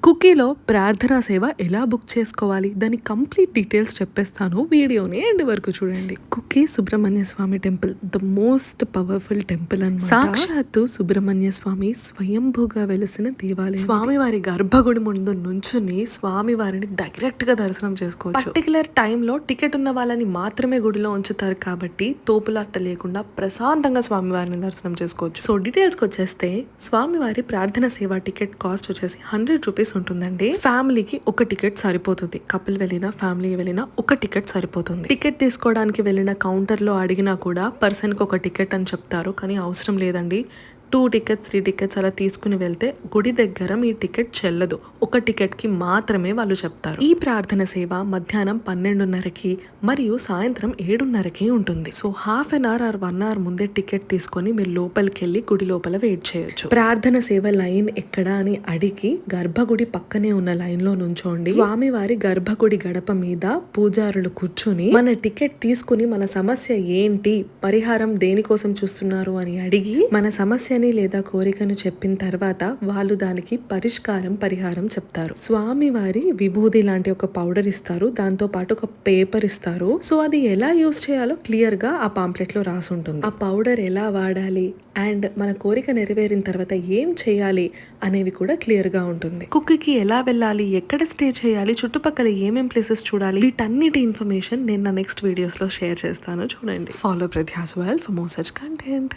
కుకీలో ప్రార్థనా సేవ ఎలా బుక్ చేసుకోవాలి దాని కంప్లీట్ డీటెయిల్స్ చెప్పేస్తాను. వీడియోని ఎండ్ వరకు చూడండి. Kukke Subramanya Swamy temple the most powerful temple అన్నమాట. సాక్షాత్తు సుబ్రహ్మణ్య స్వామి స్వయంభూగా వెలిసిన దేవాలయం. స్వామివారి గర్భగుడి ముందు నుంచుని స్వామివారిని డైరెక్ట్ గా దర్శనం చేసుకోవచ్చు. పర్టికులర్ టైంలో టికెట్ ఉన్న వాళ్ళని మాత్రమే గుడిలో ఉంచుతారు కాబట్టి తోపులాట లేకుండా ప్రశాంతంగా స్వామివారిని దర్శనం చేసుకోవచ్చు. సో డీటెయిల్స్ వచ్చేస్తే స్వామివారి ప్రార్థన సేవ టికెట్ కాస్ట్ వచ్చేసి 100 రూపీస్ ఉంటుందండి. ఫ్యామిలీకి ఒక టికెట్ సరిపోతుంది. కపుల్ వెళ్ళినా ఫ్యామిలీ వెళ్ళినా ఒక టికెట్ సరిపోతుంది. టికెట్ తీసుకోవడానికి వెళ్ళిన కౌంటర్ లో అడిగినా కూడా పర్సన్ కి ఒక టికెట్ అని చెప్తారు, కానీ అవసరం లేదండి. 2 టికెట్స్ 3 టికెట్స్ అలా తీసుకుని వెళ్తే గుడి దగ్గర మీ టికెట్ చెల్లదు. ఒక టికెట్ కి మాత్రమే వాళ్ళు చెప్తారు. ఈ ప్రార్థన సేవ మధ్యాహ్నం 12:30కి మరియు సాయంత్రం 7:30కి ఉంటుంది. So half an hour or 1 hour ముందే టికెట్ తీసుకొని మీరు లోపలికి వెళ్ళి గుడి లోపల వెయిట్ చేయొచ్చు. ప్రార్థన సేవ లైన్ ఎక్కడ అని అడిగి గర్భగుడి పక్కనే ఉన్న లైన్ లో నుంచోండి. స్వామివారి గర్భగుడి గడప మీద పూజారులు కూర్చుని మన టికెట్ తీసుకుని మన సమస్య ఏంటి, పరిహారం దేనికోసం చూస్తున్నారు అని అడిగి మన సమస్యని లేదా కోరికను చెప్పిన తర్వాత వాళ్ళు దానికి పరిహారం చెప్తారు. స్వామివారి విభూది లాంటి ఒక పౌడర్ ఇస్తారు, దాంతో పాటు ఒక పేపర్ ఇస్తారు. సో అది ఎలా యూజ్ చేయాలో క్లియర్ గా ఆ పాంప్లెట్ లో రాసి ఉంటుంది. ఆ పౌడర్ ఎలా వాడాలి అండ్ మన కోరిక నెరవేరిన తర్వాత ఏం చేయాలి అనేవి కూడా క్లియర్ గా ఉంటుంది. కుక్కీకి ఎలా వెళ్ళాలి, ఎక్కడ స్టే చేయాలి, చుట్టుపక్కల ఏమేం ప్లేసెస్ చూడాలి, వీటన్నిటి ఇన్ఫర్మేషన్ నేను నా నెక్స్ట్ వీడియోస్ లో షేర్ చేస్తాను. చూడండి. ఫాలో ప్రతి as well for more such content.